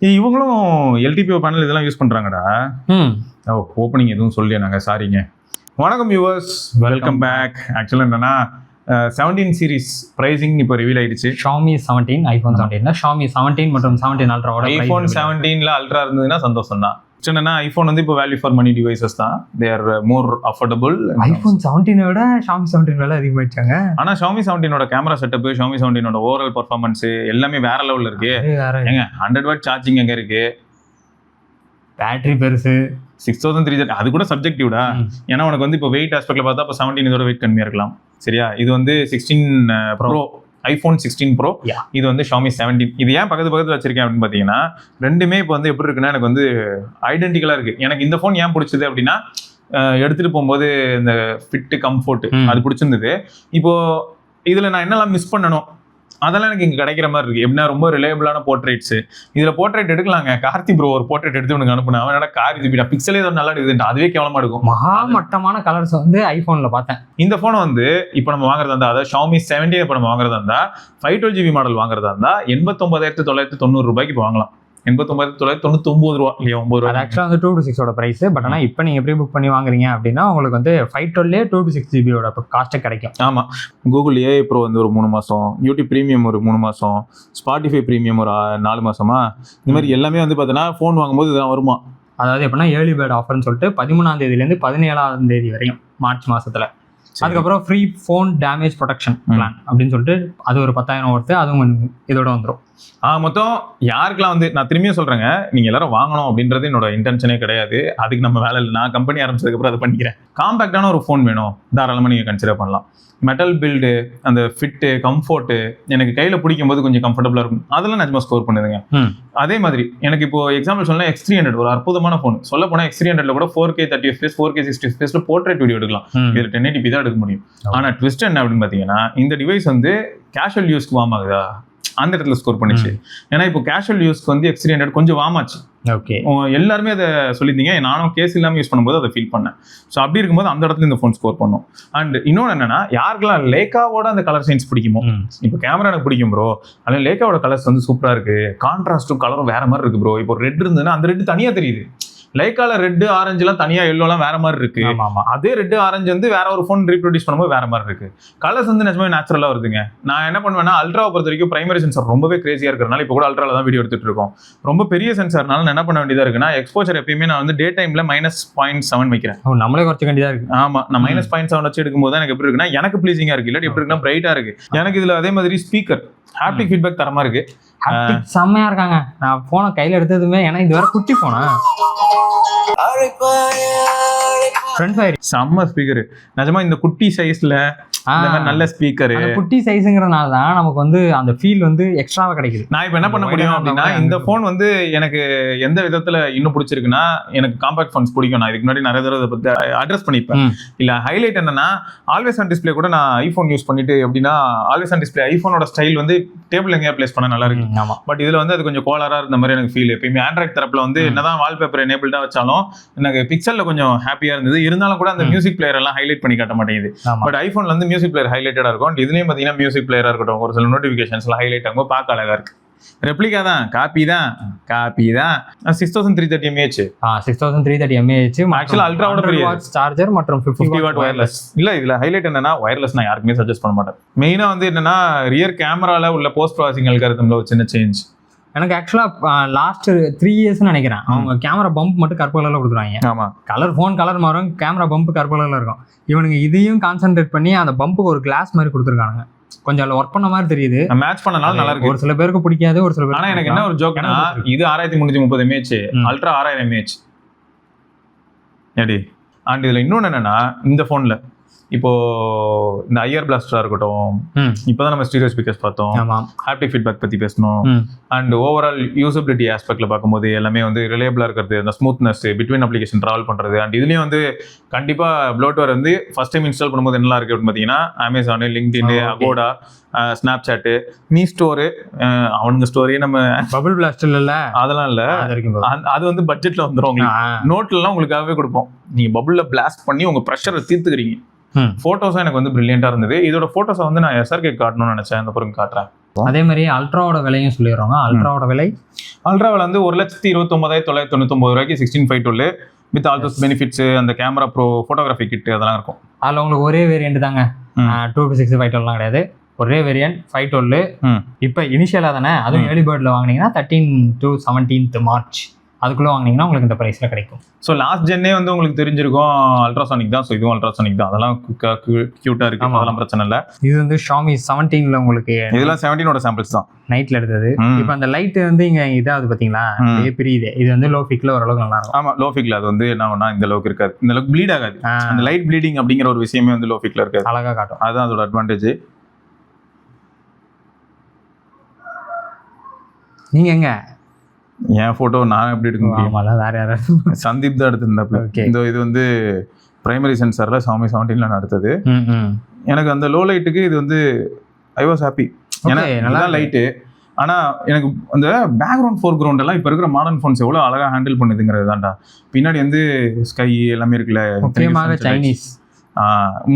இவங்களும் LTPO panel இதெல்லாம் use பண்றாங்கடா. Opening எதுவும் சொல்லியா நாங்க சாரிங்க. வணக்கம் வியூவர்ஸ், வெல்கம் பேக். ஆக்சுவலாக என்னன்னா 17 சீரிஸ் பிரைசிங் இப்போ ரிவீல் ஆயிடுச்சு. Xiaomi 17, iPhone 17, Xiaomi 17 மற்றும் 17 Ultraவோட iPhone 17ல அல்ட்ரா இருந்ததுன்னா சந்தோஷம் தான். என்னன்னா ஐஃபோன் வந்து இப்போ வேல்யூ ஃபார் மணி டிவைசஸ் தான். They are more affordable. iPhone 17 விட Xiaomi 17 விலை அதிகமாயிடுச்சாங்க. ஆனா Xiaomi 17ஓட கேமரா செட்டப், Xiaomi 17ஓட ஓவரால் பர்ஃபார்மன்ஸ் எல்லாமே வேற லெவல்ல இருக்கு. ஏங்க 100 வாட் சார்ஜிங் எங்க இருக்கு, பேட்டரி பெருசு, 6330 அது கூட சப்ஜெக்டிவ்டா. ஏன்னா உனக்கு வந்து இப்போ வெயிட் ஆஸ்பெக்ட்ல பார்த்தா இப்போ 17 இதோட வெயிட் கம்மியா இருக்கலாம். சரியா? இது வந்து 16 ப்ரோ, iPhone 16 Pro, இது வந்து Xiaomi 17. இது ஏன் பக்கத்துல வச்சிருக்கேன் அப்படின்னு பாத்தீங்கன்னா, ரெண்டுமே இப்போ வந்து எப்படி இருக்குன்னா எனக்கு வந்து ஐடென்டிக்கலா இருக்கு. எனக்கு இந்த ஃபோன் ஏன் பிடிச்சது அப்படின்னா, எடுத்துட்டு போகும்போது இந்த ஃபிட் கம்ஃபோர்ட் அது பிடிச்சிருந்தது. இப்போ இதுல நான் என்னெல்லாம் மிஸ் பண்ணணும் அதெல்லாம் எனக்கு இங்க கிடைக்கிற மாதிரி இருக்கு. எப்படின்னா ரொம்ப ரிலேபிளான போர்ட்ரேட்ஸ். இதுல போர்ட்ரேட் எடுக்கலாங்க. கார்த்தி ப்ரோ ஒரு போர்ட்ரேட் எடுத்து உனக்கு அனுப்புனா அவனோட கார் ஜிபிடா பிக்சலே நல்லா இருக்குது, அதுவே கேவலமா இருக்கும். மகா மட்டமான கலர்ஸ் வந்து ஐபோன்ல பார்த்தேன். இந்த போனை வந்து இப்போ நம்ம வாங்குறதா இருந்தா, அதாவது Xiaomi 17 இப்போ நம்ம வாங்குறதா இருந்தா 512GB மாடல் வாங்குறதா இருந்தா 89,990 ரூபாய்க்கு இப்போ வாங்கலாம். 89,999 ரூபா இல்லையா, 9 ரூபா. அது ஆக்சுவலாக வந்து 2-6 பிரைஸ். பட் ஆனால் இப்போ நீங்கள் எப்படி புக் பண்ணி வாங்குறீங்க அப்படின்னா உங்களுக்கு வந்து 512 2-6GB காஸ்ட்டே கிடைக்கும். ஆமாம், கூகுள் AI ப்ரோ வந்து ஒரு 3 மாதம், யூடியூப் ப்ரீமியம் ஒரு 3 மாதம், ஸ்பாட்டிஃபை ப்ரீமியம் ஒரு 4 மாதமா, இந்த மாதிரி எல்லாமே வந்து பார்த்தீங்கன்னா ஃபோன் வாங்கும்போது இதெல்லாம் வருமா. அதாவது எப்படின்னா ஏர்லி பேர்ட் ஆஃபர்னு சொல்லிட்டு 13ஆம் தேதியிலேருந்து 17ஆம் தேதி வரையும் மார்ச் மாசத்துல. அதுக்கப்புறம் free phone damage protection plan அப்படின்னு சொல்லிட்டு அது ஒரு 10,000 வருது. அதுவும் இதோட வந்துடும். மொத்தம் யாருக்கெல்லாம் வந்து நான் திரும்பியும் சொல்றேங்க, நீங்க எல்லாரும் வாங்கணும் அப்படின்றது என்னோட இன்டென்ஷனே கிடையாது. அதுக்கு நம்ம வேலை இல்லை. நான் கம்பெனி ஆரம்பிச்சதுக்கு அப்புறம் அதை பண்ணிக்கிறேன். காம்பேக்டான ஒரு ஃபோன் வேணும், தாராளமாக நீங்க கன்சிடர் பண்ணலாம். மெட்டல் பில்டு, அந்த ஃபிட்டு, கம்ஃபோர்ட்டு, எனக்கு கையில பிடிக்கும் போது கொஞ்சம் கம்ஃபர்டபுளா இருக்கும், அதெல்லாம் நிஜமா ஸ்கோர் பண்ணுதுங்க. அதே மாதிரி எனக்கு இப்போ எக்ஸாம்பிள் சொன்னா X300 ஒரு அற்புதமான ஃபோன். சொல்ல போனா X300ல கூட 4K 30fps 4K 60fps portrait video எடுக்கலாம். இதுல 1080p தான் எடுக்க முடியும். ஆனா ட்விஸ்ட் என்ன அப்படின்னு பாத்தீங்கன்னா, இந்த டிவைஸ் வந்து கேஷுவல் யூஸ்க்கு வார்ம் ஆகுதா, அந்த இடத்துல ஸ்கோர் பண்ணிச்சு. ஏன்னா இப்போ கேஷுவல் யூஸ்க்கு வந்து X300 கொஞ்சம் வார்ம் ஆச்சு. ஓகே, எல்லாருமே அதை சொல்லியிருந்தீங்க, நானும் கேஸ் இல்லாமல் யூஸ் பண்ணும்போது அதை ஃபீல் பண்ணேன். ஸோ அப்படி இருக்கும்போது அந்த இடத்துல இந்த ஃபோன் ஸ்கோர் பண்ணும். அண்ட் இன்னொன்று என்னன்னா, யாருக்கெல்லாம் லேக்காவோட அந்த கலர் சயின்ஸ் பிடிக்குமோ, இப்போ கேமரா எனக்கு பிடிக்கும் ப்ரோ, அதில் லேக்காவோட கலர்ஸ் வந்து சூப்பராக இருக்கு, கான்ட்ராஸ்டும் கலரும் வேற மாதிரி இருக்கு ப்ரோ. இப்போ ரெட் இருந்ததுன்னா அந்த ரெட் தனியாக தெரியுது. லைக்கால ரெட் ஆரஞ்சுலாம் தனியா எல்லோலாம் வேற மாதிரி இருக்கு. அதே ரெட் ஆரஞ்சு வந்து வேற ஒரு ஃபோன் ரீப்ரொடியூஸ் பண்ணும்போது வேற மாதிரி இருக்கு. கலர்ஸ் வந்து நிஜமே நேச்சுரலா வருதுங்க. நான் என்ன பண்ணுவேன்னா, அல்ட்ராவை பொறுத்த வரைக்கும் பிரைமரி சென்சார் ரொம்பவே கிரேசியா இருக்கிறனால இப்போ கூட அல்ட்ரால தான் வீடியோ எடுத்துட்டு இருக்கோம். ரொம்ப பெரிய சென்சார்னால நான் என்ன பண்ண வேண்டியதா இருக்குன்னா, எக்ஸ்போஜர் எப்பயுமே நான் வந்து டே டைம்ல -0.7 வைக்கிறேன். நம்மளே குறைச்ச வேண்டியதா இருக்கு. ஆமா, நான் -0.7 வச்சு எடுக்கும்போது எனக்கு எப்படி இருக்குன்னா, எனக்கு ப்ளீசிங்கா இருக்கு, இல்லாட்டி எப்படி இருக்குன்னா பிரைட்டா இருக்கு. எனக்கு இதுல அதே மாதிரி ஸ்பீக்கர் ஹாப்டிக் ஃபீட்பேக் தரமா இருக்கு. செம்மையா இருக்காங்க. நான் போனை கையில எடுத்ததுமே, ஏன்னா இது வேற குட்டி போனா செம்ம ஸ்பீக்கர். நிஜமா இந்த குட்டி சைஸ்ல நல்ல ஸ்பீக்கர், குட்டி சைஸ்ங்கிறதுனால தான் நமக்கு வந்து அந்த ஃபீல் வந்து எக்ஸ்ட்ராவா கிடைக்குது. நான் இப்போ என்ன பண்ண முடியும் அப்படின்னா, இந்த ஃபோன் வந்து எனக்கு எந்த விதத்துல இன்னும் பிடிச்சிருக்குன்னா, எனக்கு காம்பாக்ட் ஃபோன்ஸ் பிடிக்கும். நான் இதுக்கு முன்னாடி நிறைய தடவை பத்தி அட்ரஸ் பண்ணிப்பேன். இல்ல ஹைலைட் என்னன்னா, ஆல்வேஸ் ஆன் டிஸ்பிளே கூட நான் ஐபோன் யூஸ் பண்ணிட்டு எப்படின்னா, ஆல்வேஸ் ஆன் டிஸ்பிளே ஐபோனோட ஸ்டைல் வந்து டேபிள் எங்கேயா பிளேஸ் பண்ண நல்லா இருக்கு. பட் இதுல வந்து அது கொஞ்சம் கோலரா இருந்த மாதிரி எனக்கு ஃபீல். எப்பயுமே ஆண்ட்ராய்ட் தரப்புல வந்து என்னதான் வால்பேப்பர் எனேபிள்டா வச்சாலும் எனக்கு பிக்சல்ல கொஞ்சம் ஹாப்பியா இருந்தது. இருந்தாலும் கூட அந்த மியூசிக் பிளேயர் எல்லாம் ஹைலைட் பண்ணி காட்ட மாட்டேங்குது. பட் ஐபோன்ல வந்து மியூசிக் பிளேயர் ஹைலைட்டடா இருக்கும். இதுலயும் பாத்தீங்கன்னா மியூசிக் பிளேயரா இருக்கட்டும், ஒரு சில நோட்டிபிகேஷன்ஸ் எல்லாம் ஹைலைட் ஆகும், பார்க்க அழகா இருக்கு. ரெப்ளிகா தான், காப்பி தான். 6330 mAh 6330 mAh ஆக்சுவலா அல்ட்ராவோட பெரிய சார்ஜர் மற்றும் 50 வாட் வயர்லெஸ். இல்ல இதுல ஹைலைட் என்னன்னா, வயர்லெஸ் நான் யாருக்குமே சஜஸ்ட் பண்ண மாட்டேன். மெயினா வந்து என்னன்னா, ரியர் கேமரால உள்ள போஸ்ட் ப்ராசஸிங் அல்காரிதம்ல ஒரு சின்ன சேஞ்ச். எனக்கு ஆக்சுவலா லாஸ்ட் 3 இயர்ஸ் நினைக்கிறேன், அவங்க கேமரா பம்ப் மட்டும் கருப்பு கலர்ல கொடுத்துருவாங்க. ஆமா, கலர் ஃபோன் கலர் மாறும், கேமரா பம்ப் கருப்பு கலர்ல இருக்கும். இவனுங்க இதையும் கான்சென்ட்ரேட் பண்ணி அந்த பம்புக்கு ஒரு கிளாஸ் மாதிரி கொடுத்துருக்காங்க. கொஞ்சம் அதில் ஒர்க் பண்ண மாதிரி தெரியுது. மேட்ச் பண்ணனால நல்லா இருக்கு. ஒரு சில பேருக்கு பிடிக்காது, ஒரு சில பேர். ஆனா எனக்கு என்ன ஒரு ஜோக்னா, இது 6330 mAh, அல்ட்ரா 6000 mAh ஏடி. அண்ட் இதுல இன்னொன்னு என்னன்னா, இந்த போன்ல இப்போ இந்த ஐஆர் பிளாஸ்டரா இருக்கட்டும், இப்பதான் நம்ம ஸ்டீரியோ ஸ்பீக்கர்ஸ் பார்த்தோம், ஹாப்டிக் ஃபீட்பேக் பத்தி பேசணும். அண்ட் ஓவரால் யூசபிலிட்டி ஆஸ்பெக்ட்ல பார்க்கும்போது எல்லாமே வந்து ரிலேபிளா இருக்கிறது, அந்த ஸ்மூத்னஸ், பிட்வீன் அப்ளிகேஷன் டிராவல் பண்றது. அண்ட் இதுலயும் வந்து கண்டிப்பா ப்ளோட்வேர் வந்து ஃபர்ஸ்ட் டைம் இன்ஸ்டால் பண்ணும்போது என்னலாம் இருக்கு அப்படின்னு பாத்தீங்கன்னா, அமேசான், லிங்க்டின், அகோடா, ஸ்னாப் சாட்டு, மீ ஸ்டோரு, அவனுங்க ஸ்டோரி நம்ம பபிள் பிளாஸ்டர் இல்ல, அதெல்லாம் இல்ல, அது வந்து பட்ஜெட்ல வந்துடும். நோட்ல எல்லாம் உங்களுக்காகவே கொடுப்போம். நீங்க பபுள்ல பிளாஸ்ட் பண்ணி உங்க ப்ரெஷரை தீர்த்துக்கிறீங்க. போட்டோஸும் எனக்கு வந்து பிரில்லியண்டா இருந்தது. இதோட போட்டோஸை வந்து நான் SRK காட்டணும்னு நினைச்சேன், அந்த பொருள் காட்டுறேன். அதே மாதிரி அல்ட்ராவோட விலையும் சொல்லிடுறாங்க. அல்ட்ராவோட விலை அல்ட்ராவில் வந்து 1,29,999 ரூபாய்க்கு 16:512 வித் ஆல் தோஸ் பெனிஃபிட்ஸ், அந்த கேமரா ப்ரோ ஃபோட்டோகிராஃபி கிட் அதெல்லாம் இருக்கும். அதில் உங்களுக்கு ஒரே வேரியண்ட் தாங்க, 256 512 கிடையாது. ஒரே வேரியன்ட் 512. இப்போ இனிஷியலாக தானே, அதுவும் ஏர்லி பேர்டில் வாங்கினீங்கன்னா 13 to 17th March அதுக்குள்ளே வாங்கினீங்கன்னா உங்களுக்கு இந்த ப்ரைஸில் கிடைக்கும். ஸோ லாஸ்ட் ஜென்னே வந்து உங்களுக்கு தெரிஞ்சிருக்கும் அல்ட்ராசானிக் தான். ஸோ இதுவும் அல்ட்ராசானிக் தான். அதெல்லாம் க்யூட்டாக இருக்குது, அதெல்லாம் பிரச்சனை இல்லை. இது வந்து Xiaomi 17ல உங்களுக்கு, இதெல்லாம் 17ஓட சாம்பிள்ஸ் தான் நைட்டில் எடுத்தது. இப்போ அந்த லைட்டு வந்து இங்கே இதாவது பார்த்தீங்களா, பிரியுது. இது வந்து லோ ஃபிக்ல ஓரளவுக்கு நல்லா இருக்கும். ஆமாம், லோ ஃபிக்ல அது வந்து என்ன ஒன்றா இந்த அளவுக்கு இருக்காது, இந்த அளவுக்கு ப்ளீட் ஆகாது. அந்த லைட் ப்ளீடிங் அப்படிங்கிற ஒரு விஷயமே வந்து லோ ஃபிக்ல இருக்காது, அழகாக காட்டும். அதுதான் அதோட அட்வான்டேஜ். நீங்கள் எங்க என் ஃபோட்டோ நான் எப்படி எடுக்க முடியும்? வேற யாராவது சந்தீப் தான் எடுத்திருந்தாப்புல. இந்த இது வந்து பிரைமரி சென்சார்ல Xiaomi 17ல நான் எடுத்தது. எனக்கு அந்த லோ லைட்டுக்கு இது வந்து ஐ வாஸ் ஹாப்பி. ஏன்னா நல்லா லைட்டு, ஆனால் எனக்கு அந்த பேக்ரவுண்ட் ஃபோர் கிரவுண்ட் எல்லாம் இப்போ இருக்கிற மாடர்ன் ஃபோன்ஸ் எவ்வளோ அழகாக ஹேண்டில் பண்ணுதுங்கிறது தான்டா. பின்னாடி வந்து ஸ்கை எல்லாமே இருக்குல்ல, முக்கியமாக சைனீஸ்.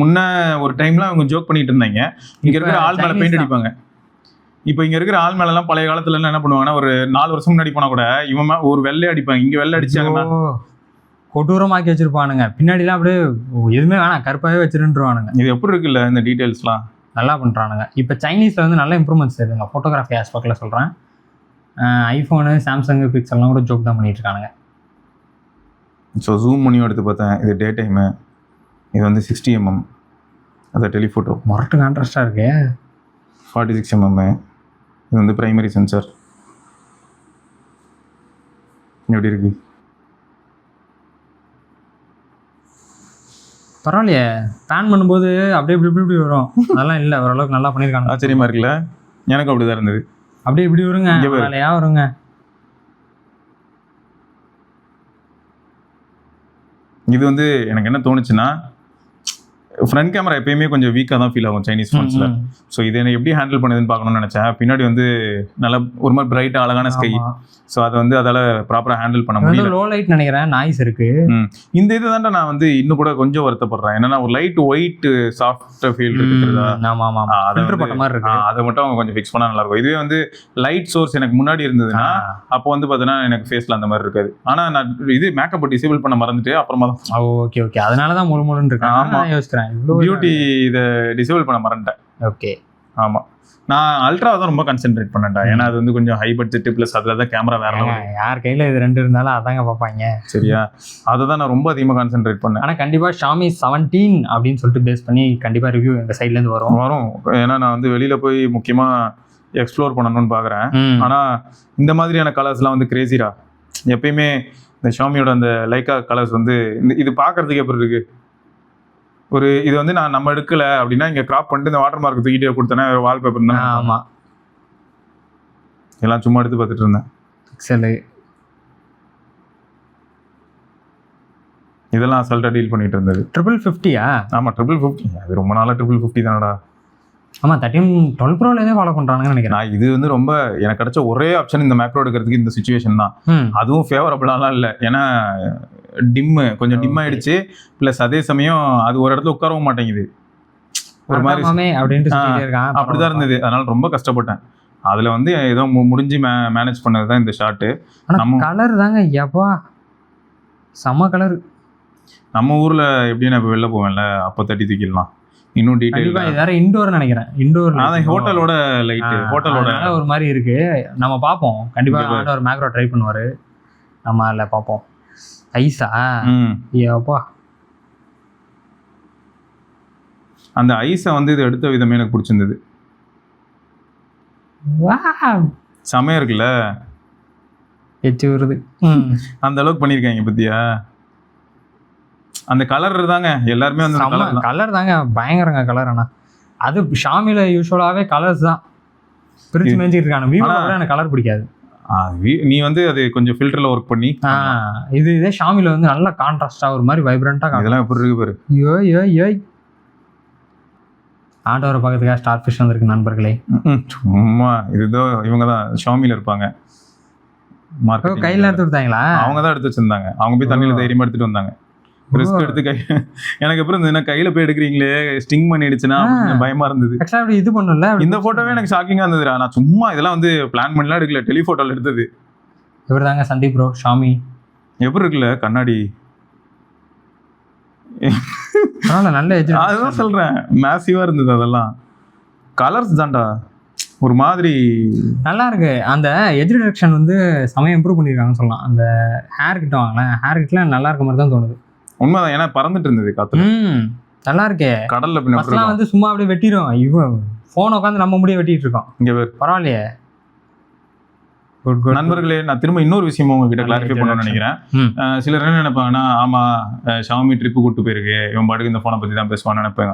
முன்ன ஒரு டைம்லாம் அவங்க ஜோக் பண்ணிட்டு இருந்தாங்க, இங்கே இருக்கிற ஆள் மேலே பெயிண்ட் அடிப்பாங்க. இப்போ இங்கே இருக்கிற ஆள் மேலெல்லாம் பழைய காலத்துலலாம் என்ன பண்ணுவாங்கன்னா, ஒரு 4 வருஷம் முன்னாடி போனால் கூட இவன் ஒரு வெள்ளை அடிப்பாங்க, இங்கே வெள்ளை அடிச்சாங்கன்னா கொடூரமாக்கி வச்சிருப்பானுங்க. பின்னாடிலாம் அப்படியே எதுவுமே வேணாம், கருப்பாகவே வச்சிருந்துருவானுங்க. இது எப்படி இருக்குல்ல இந்த டீட்டெயில்ஸ்லாம் நல்லா பண்ணுறானுங்க. இப்போ சைனீஸில் வந்து நல்ல இம்ப்ரூவ்மெண்ட்ஸ் இருக்குங்க ஃபோட்டோகிராஃபி ஆஸ்பெக்டில் சொல்கிறேன். ஐஃபோனு, சாம்சங் பிக்சல்லாம் கூட ஜோக் தான் பண்ணிட்டு இருக்கானுங்க. ஸோ ஜூம் பண்ணியும் எடுத்து பார்த்தேன். இது டே டைமு, இது வந்து 60mm, அது டெலிஃபோட்டோ மொரட்டு கான்ட்ராஸ்டாக இருக்கு. 46mm, இது வந்து பிரைமரி சென்சார். எப்படி இருக்கு? பரவாயில்லையே, பேன் பண்ணும்போது அப்படியே இப்படி இப்படி வரும். அதெல்லாம் இல்லை, ஓரளவுக்கு நல்லா பண்ணியிருக்காங்க. ஆச்சரியமா இருக்குல்ல? எனக்கு அப்படிதான் இருந்தது. அப்படியே இப்படி வருங்க, வேலையா வருங்க. இது வந்து எனக்கு என்ன தோணுச்சுன்னா, ஃப்ரண்ட் கேமரா எப்பயுமே கொஞ்சம் வீக்காக தான் ஃபீல் ஆகும் சைனீஸ் ஃபோன்ஸில். ஸோ இதை எப்படி ஹேண்டில் பண்ணுதுன்னு பார்க்கணும்னு நினச்சேன். பின்னாடி வந்து நல்லா ஒரு மாதிரி பிரைட்டாக அழகான ஸ்கை. ஸோ அதை வந்து அதால் ப்ராப்பராக ஹேண்டில் பண்ண முடியல. லோ லைட் நினைக்கிறேன், நாய்ஸ் இருக்கு. இந்த இது தான்டா நான் வந்து இன்னும் கூட கொஞ்சம் வருத்தப்படுறேன். என்னன்னா ஒரு லைட் ஒயிட் சாஃப்ட் ஃபீல் இருக்குதா, அதை மட்டும் அவங்க கொஞ்சம் ஃபிக்ஸ் பண்ணால் நல்லா இருக்கும். இதுவே வந்து லைட் சோர்ஸ் எனக்கு முன்னாடி இருந்ததுன்னா அப்போ வந்து பார்த்தீங்கன்னா எனக்கு ஃபேஸில் அந்த மாதிரி இருக்காது. ஆனால் நான் இது மேக்கப் டிசேபிள் பண்ண மறந்துட்டு அப்புறமா தான். ஓகே ஓகே, அதனால தான் முழுமுழுன்னு இருக்கேன். ஆமாம், யோசிக்கிறேன் பியூட்டி இதை டிசேபிள் பண்ண மறந்துட்டேன். ஓகே, ஆமாம். நான் அல்ட்ராவை தான் ரொம்ப கான்சென்ட்ரேட் பண்ணேன்டா. ஏன்னா அது வந்து கொஞ்சம் ஹை பட்ஜெட் ப்ளஸ் அதில் தான் கேமரா வேற லெவல். யார் கையில் இது ரெண்டு இருந்தாலும் அதாங்க பார்ப்பாங்க. சரியா, அதை தான் நான் ரொம்ப அதிகமாக கான்சென்ட்ரேட் பண்ணேன். ஆனால் கண்டிப்பாக Xiaomi 17 அப்படின்னு சொல்லிட்டு பேஸ் பண்ணி கண்டிப்பாக ரிவ்யூ எங்கள் சைட்லேருந்து வரும். ஏன்னா நான் வந்து வெளியில் போய் முக்கியமாக எக்ஸ்ப்ளோர் பண்ணணும்னு பார்க்குறேன். ஆனால் இந்த மாதிரியான கலர்ஸ்லாம் வந்து கிரேசிரா. எப்பயுமே இந்த Xiaomiயோட அந்த லைக்கா கலர்ஸ் வந்து இது பார்க்கறதுக்கு எப்படி இருக்கு. ஒரு இது வந்து நம்ம எடுக்கல அப்படின்னா இங்க கிராப் பண்ணிட்டு இந்த வாட்டர் மார்க் தூக்கிட்டே கொடுத்தேன்னா வால்பேப்பர் தான். ஆமா, எல்லாம் சும்மா எடுத்து பார்த்துட்டு இருந்தேன். பிக்சல் இதெல்லாம் அசால்ட்டா டீல் பண்ணிட்டு இருந்தது. 5050-ஆ? ஆமா, 5050. அது ரொம்ப நாளா 5050 தானடா. ஆமா, 13 ப்ரோலேயே ஃபாலோ பண்றாங்கன்னு நினைக்கிறேன். நான் இது வந்து ரொம்ப எனக்கு கிடைச்ச ஒரே ஆப்ஷன் இந்த மேக்ரோ எடுக்கிறதுக்கு இந்த சிச்சுவேஷன் தான். அதுவும் ஃபேவரபிளாலாம் இல்லை. ஏன்னா கொஞ்சம் டிம் ஆயிடுச்சு. பிளஸ் அதே சமயம் அது ஒரு இடத்துல உட்காரவும் மாட்டேங்குது, ஒரு மாதிரி அப்படிதான் இருந்தது. அதனால ரொம்ப கஷ்டப்பட்டேன். அதுல வந்து ஏதோ முடிஞ்சு மேனேஜ் பண்ணதுதான் இந்த ஷாட்டு. நம்ம கலர் தாங்க எப்பா செம்ம கலர். நம்ம ஊர்ல எப்படி நான் வெளில போவேன்ல, அப்போ தட்டி தூக்கிடலாம். இன்னும் டீடைல் வேற இன்டோர் நினைக்கிறேன். இன்டோர் அதான் ஹோட்டலோட லைட், ஹோட்டலோட ஒரு மாதிரி இருக்கு. நம்ம பார்ப்போம் கண்டிப்பா. ஒரு மேக்ரோ ட்ரை பண்ணுவாரு, நம்ம அதில் பார்ப்போம். ஐஸா? ஏப்பா, அந்த ஐஸை வந்து இது எடுத்த விதமே எனக்கு பிடிச்சிருந்தது. செமையா இருக்குல்ல, எச்சு வருது. அந்த அளவுக்கு பண்ணியிருக்காங்க பத்தியா. அந்த கலர் தாங்க எல்லாருமே வந்து கலர் தாங்க பயங்கரங்க கலர். ஆனால் அது Xiaomiல யூஸ்வலாகவே கலர்ஸ் தான் பிரிச்சு மேய்ச்சிட்டு இருக்காங்க. விவோல எனக்கு கலர் பிடிக்காது. நீ வந்து அது கொஞ்சம் ஃபில்டர்ல ஒர்க் பண்ணி இதே Xiaomiல வந்து நல்ல கான்ட்ராஸ்டா ஒரு மாதிரி வைப்ரண்டா. இதெல்லாம் எப்படி இருக்கு பாரு. ஏய் ஆட்டோரை பக்கத்துக்காக ஸ்டார் ஃபிஷ் வந்திருக்கு நண்பர்களே. சும்மா இதுதான் இவங்க தான் Xiaomiல இருப்பாங்க. கையில் எடுத்து கொடுத்தாங்களா? அவங்க தான் எடுத்து வச்சிருந்தாங்க. அவங்க போய் தண்ணியில தைரியமா எடுத்துட்டு வந்தாங்க. ரிஸ்க் எடுத்து எனக்கு அப்புறம் இந்த கையில போய் எடுக்கிறீங்களே ஸ்டிங் பண்ணிடுச்சுன்னா பயமா இருந்தது. ஆக்சுவலா அப்படி இது பண்ணும்ல. இந்த போட்டோவே எனக்கு ஷாக்கிங்கா இருந்ததுடா. நான் சும்மா இதெல்லாம் வந்து பிளான் பண்ணலாம் எடுக்கல, டெலிஃபோட்டோல எடுத்தது. இவர் தாங்க சந்தீப் ப்ரோ, ஷாமி. எப்படி இருக்குல்ல கண்ணாடி, நல்ல அதுதான் சொல்றேன், மேசிவா இருந்தது. அதெல்லாம் கலர்ஸ் தான்டா ஒரு மாதிரி நல்லா இருக்கு. அந்த எஜ் டிரெக்ஷன் வந்து செமையா இம்ப்ரூவ் பண்ணிருக்காங்கன்னு சொல்லலாம். அந்த ஹேர் கிட்ட வாங்கலாம், ஹேர் கிட்டலாம் நல்லா இருக்க மாதிரி தான் தோணுது. உண்மைதான், ஏன்னா பறந்துட்டு இருந்தது காத்துல. நல்லா இருக்கே. கடல்ல வந்து சும்மா அப்படியே வெட்டிடும். இவன் போன் உட்காந்து நம்ம முடிய வெட்டிட்டு இருக்கோம். இங்க பரவாயில்லையே. நண்பர்களே, நான் திரும்ப இன்னொரு விஷயம் உங்ககிட்ட கிளாரிஃபை பண்ணணும்னு நினைக்கிறேன். சிலர் என்ன நினைப்பாங்கன்னா, ஆமா ஷாமி ட்ரிப்பு கூட்டு போயிருக்கு, இவன் பாட்டுக்கு இந்த போனை பத்தி தான் பேசுவான்னு நினைப்பாங்க.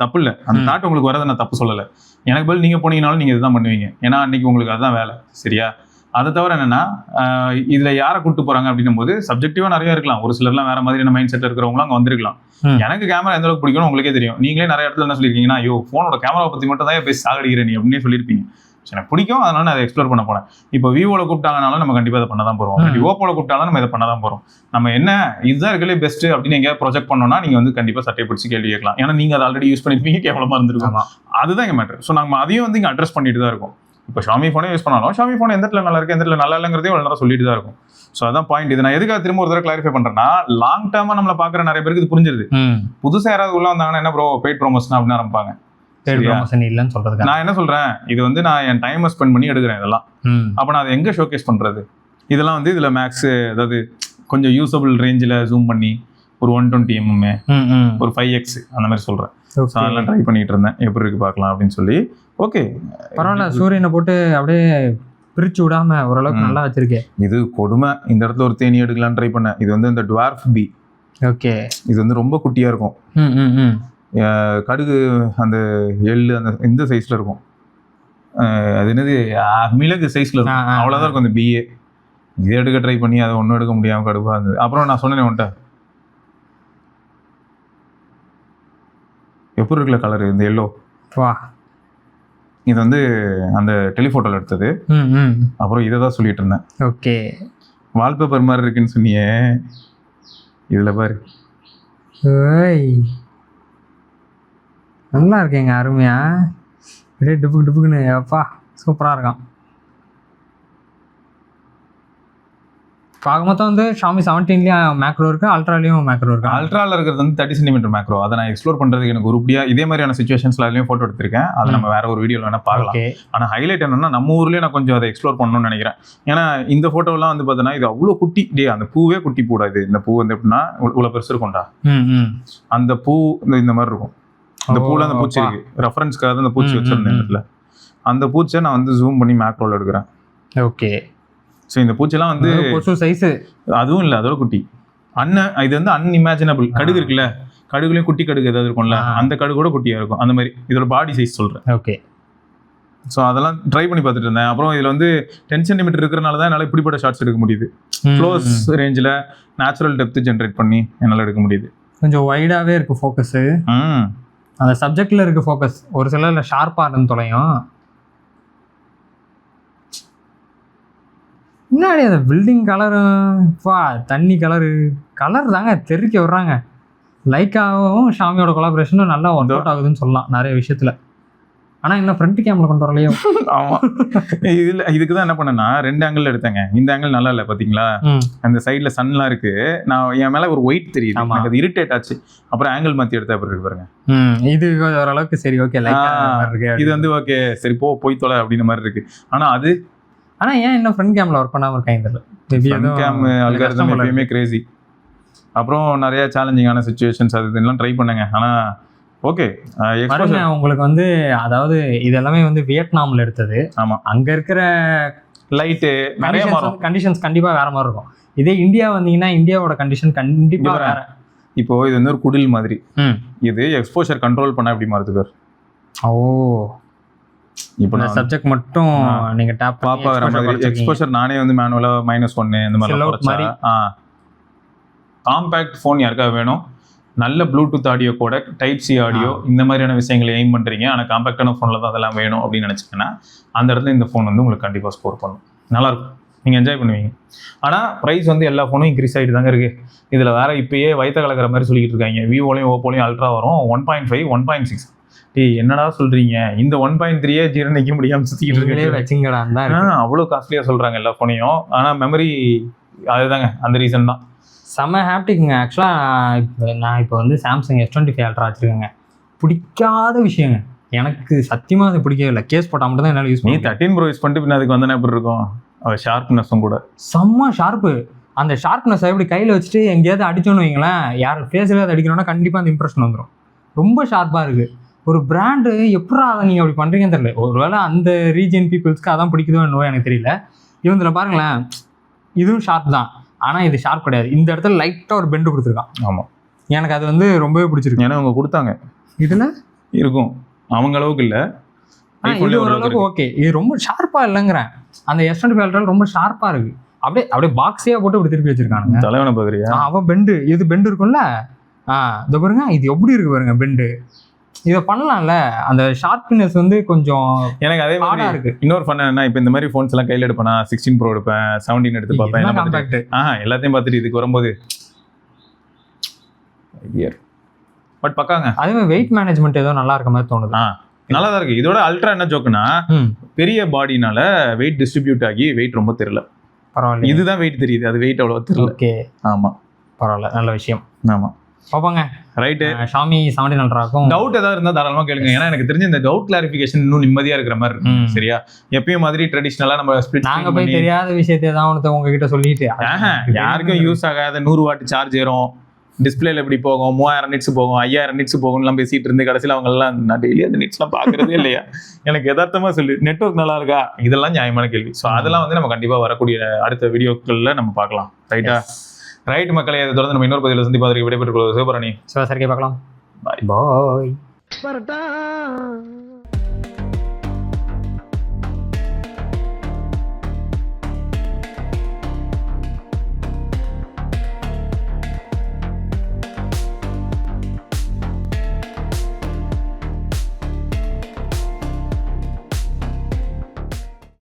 தப்பு இல்லை, அந்த தாட் உங்களுக்கு வரதை நான் தப்பு சொல்லலை. எனக்கு பதில் நீங்க போனீங்கனாலும் நீங்க இதுதான் பண்ணுவீங்க, ஏன்னா அன்னைக்கு உங்களுக்கு அதுதான் வேலை. சரியா? அதை தவிர என்னன்னா, இதுல யாரை கூட்டு போறாங்க அப்படின்னும் போது சப்ஜெக்டிவா நிறைய இருக்கலாம். ஒரு சிலர்லாம் வேற மாதிரியான மைண்ட் செட் இருக்கிறவங்களும் அங்கே வந்திருக்கலாம். எனக்கு கேமரா எந்த அளவுக்கு பிடிக்கும்னு உங்களுக்கே தெரியும். நீங்களே நிறைய இடத்துல என்ன சொல்லியிருக்கீங்கன்னா, ஐயோ போனோட கேமரா பத்தி மட்டும் தான் பேசி சாகடிக்கிறேன் நீ அப்படின்னு சொல்லியிருப்பீங்க. எனக்கு பிடிக்கும், அதனால நான் அதை எக்ஸ்ப்ளோர் பண்ண போனேன். இப்போ விவோல கூப்பிட்டாங்கனாலும் நம்ம கண்டிப்பாக அதை பண்ண தான் போறோம். ஓப்போல கூப்பிட்டாலும் நம்ம இதை பண்ண தான் போறோம். நம்ம என்ன இதுதான் இருக்கலே பெஸ்ட் அப்படின்னு எங்கேயாவது ப்ரொஜெக்ட் பண்ணோம்னா நீங்க வந்து கண்டிப்பா சட்டை பிடிச்சி கேள்வி கேட்கலாம். ஏன்னா நீங்க அதை ஆல்ரெடி யூஸ் பண்ணிருப்பீங்க, கேவலமா இருந்திருக்கும். அதுதான் எங்க மேட்டர். ஸோ நம்ம அதையும் வந்து இங்கே அட்ரஸ் பண்ணிட்டு தான் இருக்கும். இப்போ ஷாமி ஃபோனே யூஸ் பண்ணாலும் ஷாமி ஃபோன் எந்த இடத்துல நல்லா இருக்கு, எந்த இடத்துல நல்லா இல்லைங்கிறதே ஒரு நேரம் சொல்லிட்டு தான் இருக்கும். ஸோ அதான் பாயிண்ட். இது நான் எதுக்காக திரும்ப ஒரு தடவை கிளாரிஃபை பண்றேன்னா, லாங் டேர்மா நம்மள பாக்குற நிறைய பேருக்கு இது புரிஞ்சிருது. புதுசா யாராவது உள்ள வந்தாங்கன்னா என்ன ப்ரோ பெய்ட் ப்ரொமோஷன் அப்படின்னு ஆரம்பிப்பாங்க. இல்லைன்னு சொல்றது. நான் என்ன சொல்றேன், இது வந்து நான் என் டைமை ஸ்பெண்ட் பண்ணி எடுக்கிறேன் இதெல்லாம். அப்ப நான் அதை எங்க ஷோகேஸ் பண்றது? இதெல்லாம் வந்து இதுல மேக்ஸ், அதாவது கொஞ்சம் யூசபிள் ரேஞ்சில் ஜூம் பண்ணி ஒரு 120 mm ஒரு 5x அந்த மாதிரி சொல்றேன். அதெல்லாம் ட்ரை பண்ணிட்டு இருந்தேன், எப்படி இருக்கு பார்க்கலாம் அப்படின்னு சொல்லி. ஓகே பரவாயில்ல, சூரியனை போட்டு அப்படியே பிரிச்சு விடாம ஓரளவுக்கு நல்லா வச்சிருக்கேன். இது கொடுமை. இந்த இடத்துல ஒரு தேனி எடுக்கலாம்னு ட்ரை பண்ணேன். இது வந்து இந்த டுவார்ஃப் பி. ஓகே, இது வந்து ரொம்ப குட்டியா இருக்கும். கடுகு அந்த எள்ளு அந்த இந்த சைஸ்ல இருக்கும். அது என்னது மிளகு சைஸ்ல இருக்கும், அவ்வளோதான் இருக்கும் அந்த பிஏ. இதை எடுக்க ட்ரை பண்ணி அதை ஒன்றும் எடுக்க முடியாம கடுப்பா இருந்தது. அப்புறம் நான் சொன்னேன் உன்ட்ட, எப்படி இருக்குல்ல கலர் இந்த எல்லோ. இது வந்து அந்த டெலிஃபோட்டோல எடுத்தது. அப்புறம் இதை தான் சொல்லிட்டு இருந்தேன். ஓகே, வால்பேப்பர் மாதிரி இருக்குன்னு சொன்னியே, இதுல பாரு. நல்லா இருக்கேங்க, அருமையா அப்படியே டுப்புக்கு டுப்புக்குன்னு. அப்பா சூப்பராக இருக்கான். மொத்தம் வந்து ஷாமி 17லயும் மேக்ரோ இருக்கு, அல்ட்ராலையும் மேக்ரோ இருக்கு. அல்ட்ரால இருக்கிறது வந்து 30 cm மேக்ரோ. அதை நான் எக்ஸ்ப்ளோர் பண்றதுக்கு எனக்கு உருப்படியா இதே மாதிரியான சிச்சுவேஷன்ஸ்ல அதுலயும் போட்டோ எடுத்திருக்கேன். அதை நம்ம வேற ஒரு வீடியோல வேணா பார்க்கலாம். ஆனா ஹைலைட் என்னன்னா, நம்ம ஊர்லயே நான் கொஞ்சம் அதை எக்ஸ்ப்ளோர் பண்ணணும்னு நினைக்கிறேன். ஏன்னா இந்த போட்டோலாம் வந்து பார்த்தீங்கன்னா இது அவ்வளோ குட்டி. அந்த பூவே குட்டி பூடா. இந்த பூ வந்து எப்படின்னா இவ்வளோ பெருசு இருக்கும்டா. அந்த பூ இந்த மாதிரி இருக்கும். அந்த பூல அந்த பூச்சி இருக்கு, ரெஃபரன்ஸ்க்காக அந்த பூச்சி வச்சிருந்தேன் இடத்துல. அந்த பூச்சை நான் வந்து ஜூம் பண்ணி மேக்ரோல எடுக்கிறேன். ஓகே, ஸோ இந்த பூச்செல்லாம் வந்து சைஸ் அதுவும் இல்லை, அதோட குட்டி. இது வந்து அன்இமேஜினபிள். கடுகு இருக்குல்ல, கடுகுலையும் குட்டி கடுகு ஏதாவது இருக்கும்ல, அந்த கடுகோட குட்டியா இருக்கும். அந்த மாதிரி இதோட பாடி சைஸ் சொல்றேன். ஓகே, ஸோ அதெல்லாம் ட்ரை பண்ணி பார்த்துட்டு இருந்தேன். அப்புறம் இதில் வந்து 10 cm இருக்கிறனால தான் என்னால் இப்படிப்பட்ட ஷார்ட்ஸ் எடுக்க முடியுது. க்ளோஸ் ரேஞ்சில் நேச்சுரல் டெப்த் ஜென்ரேட் பண்ணி என்னால் எடுக்க முடியுது. கொஞ்சம் வைடாகவே இருக்கு ஃபோக்கஸு. அந்த சப்ஜெக்டில் இருக்க ஃபோக்கஸ் ஒரு சில ஷார்ப்பாக இருந்து தொலையும். முன்னாடி அந்த பில்டிங் கலரும் தண்ணி கலர் தாங்க தெறிக்க விடுறாங்க. லைக்காவும் ஷாமியோட கொலாபரேஷனும் நல்லா ஒர்க் அவுட் ஆகுதுன்னு சொல்லலாம் நிறைய விஷயத்துல. ஆனால் இன்னும் ஃப்ரண்ட் கேமில் கொண்டு வரலையோ. ஆமாம், இதுக்கு தான் என்ன பண்ணேன்னா 2 ஆங்கிள் எடுத்தேங்க. இந்த ஆங்கிள் நல்லா இல்லை பார்த்தீங்களா, அந்த சைடில் சன்லாம் இருக்கு. நான் என் மேலே ஒரு ஒயிட் தெரியுது, எனக்கு அது இரிட்டேட் ஆச்சு. அப்புறம் ஆங்கிள் மாற்றி எடுத்தா அப்படி இருக்கு பாருங்க. இது ஓரளவுக்கு சரி, ஓகே. இது வந்து ஓகே சரி போய் தொலை அப்படின்னு மாதிரி இருக்கு. ஆனால் ஏன் இன்னும் ஃப்ரண்ட் கேமில் ஒர்க் பண்ணாமல் இருக்காங்க? அல்காரிதம் எப்பயுமே கிரேசி. அப்புறம் நிறைய சேலஞ்சிங்கான சிச்சுவேஷன்ஸ் அது இதெல்லாம் ட்ரை பண்ணுங்க. ஆனால் ஓகே, உங்களுக்கு வந்து அதாவது இதெல்லாமே வந்து வியட்நாமில் எடுத்தது. ஆமாம், அங்கே இருக்கிற லைட்டு நிறைய கண்டிஷன்ஸ் கண்டிப்பாக வேற மாதிரி இருக்கும். இதே இந்தியா வந்தீங்கன்னா இந்தியாவோட கண்டிஷன் கண்டிப்பாக வேற. இப்போ இது வந்து ஒரு குடில் மாதிரி. இது எக்ஸ்போஷர் கண்ட்ரோல் பண்ண எப்படி மாறுது பேர். ஓ, இப்போ நான் சப்ஜெக்ட் மட்டும் நீங்க டேப் பாப்பாகிற மாதிரி எக்ஸ்போஷர் நானே வந்து மேனுவலா -1 இந்த மாதிரி. காம்பேக்ட் ஃபோன் யாருக்காக வேணும், நல்ல ப்ளூடூத் ஆடியோ கூட, டைப்-C ஆடியோ, இந்த மாதிரியான விஷயங்களை எய்ம் பண்றீங்க, ஆனால் காம்பேக்டான ஃபோனில் தான் அதெல்லாம் வேணும் அப்படின்னு நினச்சிங்கன்னா அந்த இடத்துல இந்த ஃபோன் வந்து உங்களுக்கு கண்டிப்பாக ஸ்கோர் பண்ணும். நல்லாயிருக்கும். நீங்கள் என்ஜாய் பண்ணுவீங்க. ஆனால் ப்ரைஸ் வந்து எல்லா ஃபோனும் இன்க்ரீஸ் ஆகிட்டு தாங்க இருக்குது. இதில் வேறு இப்போயே வயிற்ற கலக்கிற மாதிரி சொல்லிக்கிட்டு இருக்காங்க. விவோலையும் ஓப்போலையும் அல்ட்ரா வரும் 1.5 1.6. என்னடா சொல்கிறீங்க, இந்த 1.3 ஜீரணிக்க முடியாமல் சுற்றிக்கிட்டு இருக்கு வச்சுங்கடான் தான். அவ்வளோ காஸ்ட்லியாக சொல்கிறாங்க எல்லா ஃபோனையும். ஆனால் மெமரி அதுதாங்க, அந்த ரீசன் தான். செம்ம ஹாப்டிக்குங்க. ஆக்சுவலாக நான் இப்போ வந்து சாம்சங் S25 அல்ட்ரா வச்சுருக்கேங்க. பிடிக்காத விஷயங்க, எனக்கு சத்தியமாக அது பிடிக்கவே இல்லை. கேஸ் போட்டால் மட்டும் தான் என்னால் யூஸ் பண்ணி. 13 Pro யூஸ் பண்ணிட்டு பின்ன அதுக்கு வந்தனா எப்படி இருக்கும், அது ஷார்ப்னஸும் கூட செம்ம ஷார்ப்பு. அந்த ஷார்ப்னஸை எப்படி கையில் வச்சுட்டு எங்கேயாவது அடிச்சோன்னு வைங்களேன், யார் ஃபேஸில் அது அடிக்கணும்னா கண்டிப்பாக அந்த இம்ப்ரெஷன் வந்துடும். ரொம்ப ஷார்ப்பாக இருக்குது. ஒரு பிராண்டு எப்படா அதை நீங்கள் அப்படி பண்ணுறீங்கன்னு தெரியல. ஒருவேளை அந்த ரீஜன் பீப்புள்ஸ்க்கு அதான் பிடிக்குதோ என்னவோ எனக்கு தெரியல. இவந்தில் பாருங்களேன், இதுவும் ஷார்ப் தான், ஆனால் இது ஷார்ப் கிடையாது. இந்த இடத்துல லைட்டாக ஒரு பெண்டு கொடுத்துருக்கான். ஆமாம், எனக்கு அது வந்து ரொம்பவே பிடிச்சிருக்கு. ஏன்னா அவங்க கொடுத்தாங்க இதில் இருக்கும், அவங்க அளவுக்கு இல்லை, இது ஓரளவுக்கு ஓகே. இது ரொம்ப ஷார்ப்பாக இல்லைங்கிறேன். அந்த S25 அல்ட்ரா ரொம்ப ஷார்ப்பாக இருக்குது. அப்படியே பாக்ஸையாக போட்டு இப்படி திருப்பி வச்சிருக்கானுங்க. தலைவனை பார்க்குறியா? அவன் பெண்டு, இது பெண்டு இருக்கும்ல, இதை பாருங்க, இது எப்படி இருக்கு பாருங்க பெண்டு. இதை பண்ணலாம்ல. அந்த ஷார்ப்னஸ் வந்து கொஞ்சம் எனக்கு அதே மாதிரி இருக்கு. இன்னொரு ஃபன் என்ன, இப்போ இந்த மாதிரி ஃபோன்ஸ் எல்லாம் கையில் எடுப்பேன், 16 Pro எடுப்பேன், 17 எடுத்து பார்ப்பேன், எல்லாத்தையும் பார்த்துட்டு இதுக்கு வரும்போது பட் பக்காங்க. அதே மாதிரி வெயிட் மேனேஜ்மெண்ட் ஏதோ நல்லா இருக்க மாதிரி தோணுது. நல்லா தான் இருக்கு. இதோட அல்ட்ரா என்ன ஜோக்குன்னா, பெரிய பாடினால வெயிட் டிஸ்ட்ரிபியூட் ஆகி வெயிட் ரொம்ப தெரியல. பரவாயில்ல, இதுதான் வெயிட் தெரியுது, அது வெயிட் அவ்வளோ தெரியல. ஓகே, ஆமா, பரவாயில்ல, நல்ல விஷயம். ஆமா, பாப்பாங்க. ரைட்டு. Xiaomi 17 அல்ட்ராக்கும் டவுட் ஏதாவது இருந்தால் தாராளமாக கேளுங்க. ஏன்னா எனக்கு தெரிஞ்ச இந்த டவுட் கிளாரிஃபிகேஷன் இன்னும் நிம்மதியாக இருக்கிற மாதிரி இருக்கு. சரியா, எப்பயும் மாதிரி ட்ரெடிஷ்னலாக நம்ம ஸ்பிளிட் நாங்கள் போய் தெரியாத விஷயத்தை தான் ஒன்று உங்ககிட்ட சொல்லிட்டு யாருக்கும் யூஸ் ஆகாத 100 வாட் சார்ஜ் ஏறும், டிஸ்பிளேல எப்படி போகும், 3000 நிட்ஸ் போகும், 5000 நிட்ஸ் போகும்லாம் பேசிட்டு இருந்து கடைசியில் அவங்க எல்லாம் நான் டெய்லி அந்த நிட்ஸ்லாம் பார்க்கறதே இல்லையா. எனக்கு யதார்த்தமா சொல்லி நெட்வொர்க் நல்லா இருக்கா, இதெல்லாம் நியாயமான கேள்வி. ஸோ அதெல்லாம் வந்து நம்ம கண்டிப்பாக வரக்கூடிய அடுத்த வீடியோக்களில் நம்ம பார்க்கலாம். ரைட்டா? ரைட் மக்களை, அதை தொடர்ந்து நம்ம இன்னொரு பதிவில் சந்திப்பாதிரி விடைபெற்றுக் கொள்வது சிவபரணி. சிவசரிக்கை பார்க்கலாம். பாய் பாய்.